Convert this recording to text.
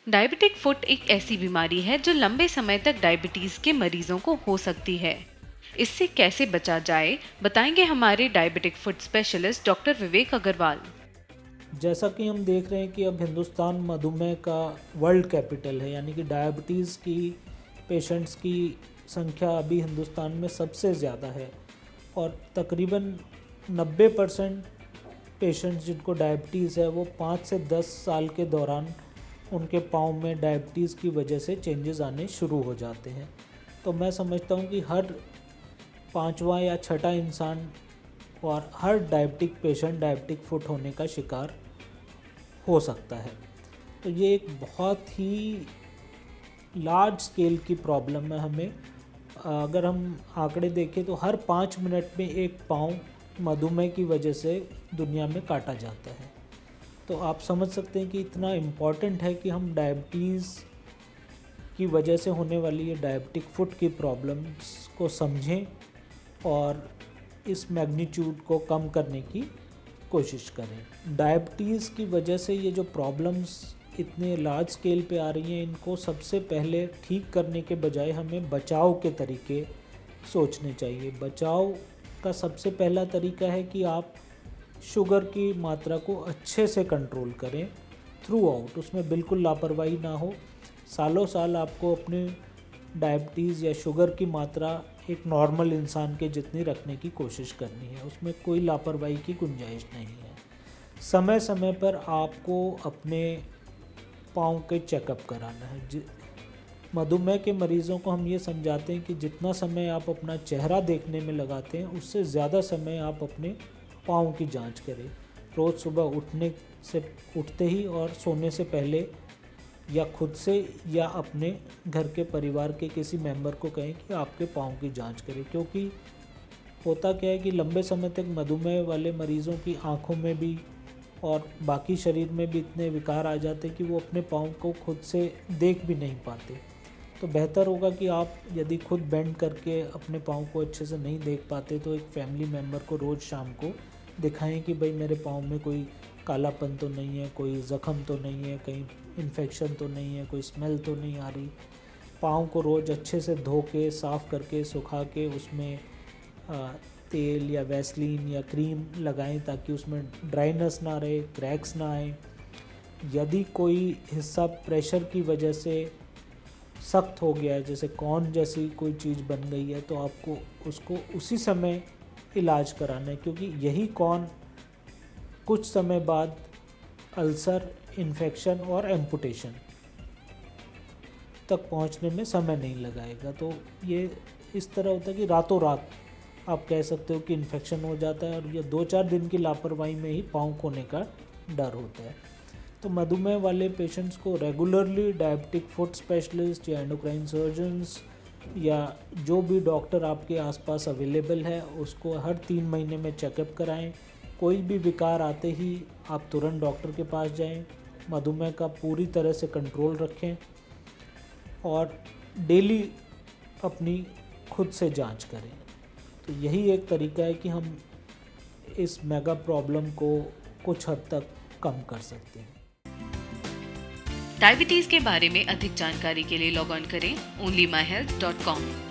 Diabetic foot एक ऐसी बीमारी है जो लंबे समय तक डायबिटीज के मरीजों को हो सकती है। इससे कैसे बचा जाए, बताएंगे हमारे डायबिटिक फुट स्पेशलिस्ट डॉक्टर विवेक अग्रवाल। जैसा कि हम देख रहे हैं कि अब हिंदुस्तान मधुमेह का वर्ल्ड कैपिटल है, यानी कि डायबिटीज़ की पेशेंट्स की संख्या अभी हिंदुस्तान में सबसे ज़्यादा है और तकरीबन 90% पेशेंट्स जिनको डायबिटीज़ है वो 5 से 10 साल के दौरान उनके पाँव में डायबिटीज़ की वजह से चेंजेस आने शुरू हो जाते हैं। तो मैं समझता हूँ कि हर पाँचवा या छठा इंसान और हर डायबिटिक पेशेंट डायबिटिक फुट होने का शिकार हो सकता है। तो ये एक बहुत ही लार्ज स्केल की प्रॉब्लम है। हमें अगर हम आंकड़े देखें तो हर 5 मिनट में एक पाँव मधुमेह की वजह से दुनिया में काटा जाता है। तो आप समझ सकते हैं कि इतना इम्पॉर्टेंट है कि हम डायबिटीज़ की वजह से होने वाली ये डायबिटिक फुट की प्रॉब्लम्स को समझें और इस मैग्नीट्यूड को कम करने की कोशिश करें। डायबिटीज़ की वजह से ये जो प्रॉब्लम्स इतने लार्ज स्केल पे आ रही हैं, इनको सबसे पहले ठीक करने के बजाय हमें बचाव के तरीके सोचने चाहिए। बचाव का सबसे पहला तरीका है कि आप शुगर की मात्रा को अच्छे से कंट्रोल करें थ्रू आउट, उसमें बिल्कुल लापरवाही ना हो। सालों साल आपको अपने डायबिटीज़ या शुगर की मात्रा एक नॉर्मल इंसान के जितनी रखने की कोशिश करनी है, उसमें कोई लापरवाही की गुंजाइश नहीं है। समय समय पर आपको अपने पाँव के चेकअप कराना है। मधुमेह के मरीज़ों को हम ये समझाते हैं कि जितना समय आप अपना चेहरा देखने में लगाते हैं उससे ज़्यादा समय आप अपने पाँव की जांच करें। रोज़ सुबह उठते ही और सोने से पहले या खुद से या अपने घर के परिवार के किसी मेंबर को कहें कि आपके पाँव की जांच करें, क्योंकि होता क्या है कि लंबे समय तक मधुमेह वाले मरीज़ों की आँखों में भी और बाकी शरीर में भी इतने विकार आ जाते हैं कि वो अपने पाँव को खुद से देख भी नहीं पाते। तो बेहतर होगा कि आप यदि खुद बेंड करके अपने पाँव को अच्छे से नहीं देख पाते तो एक फैमिली मेम्बर को रोज़ शाम को दिखाएं कि भाई मेरे पाँव में कोई कालापन तो नहीं है, कोई ज़ख़म तो नहीं है, कहीं इन्फेक्शन तो नहीं है, कोई स्मेल तो नहीं आ रही। पाँव को रोज़ अच्छे से धो के साफ़ करके सुखा के उसमें तेल या वैसलीन या क्रीम लगाएं ताकि उसमें ड्राइनेस ना रहे, क्रैक्स ना आए। यदि कोई हिस्सा प्रेशर की वजह से सख्त हो गया है, जैसे कॉर्न जैसी कोई चीज़ बन गई है, तो आपको उसको उसी समय इलाज कराना है, क्योंकि यही कॉर्न कुछ समय बाद अल्सर, इन्फेक्शन और एम्पुटेशन तक पहुंचने में समय नहीं लगाएगा। तो ये इस तरह होता है कि रातों रात आप कह सकते हो कि इन्फेक्शन हो जाता है और ये 2-4 दिन की लापरवाही में ही पाँव खोने का डर होता है। तो मधुमेह वाले पेशेंट्स को रेगुलरली डायबिटिक फुट स्पेशलिस्ट या एंडोक्राइन सर्जन्स या जो भी डॉक्टर आपके आसपास अवेलेबल है उसको हर 3 महीने में चेकअप कराएं। कोई भी विकार आते ही आप तुरंत डॉक्टर के पास जाएं। मधुमेह का पूरी तरह से कंट्रोल रखें और डेली अपनी खुद से जांच करें। तो यही एक तरीका है कि हम इस मेगा प्रॉब्लम को कुछ हद तक कम कर सकते हैं। डायबिटीज के बारे में अधिक जानकारी के लिए लॉग ऑन करें onlymyhealth.com।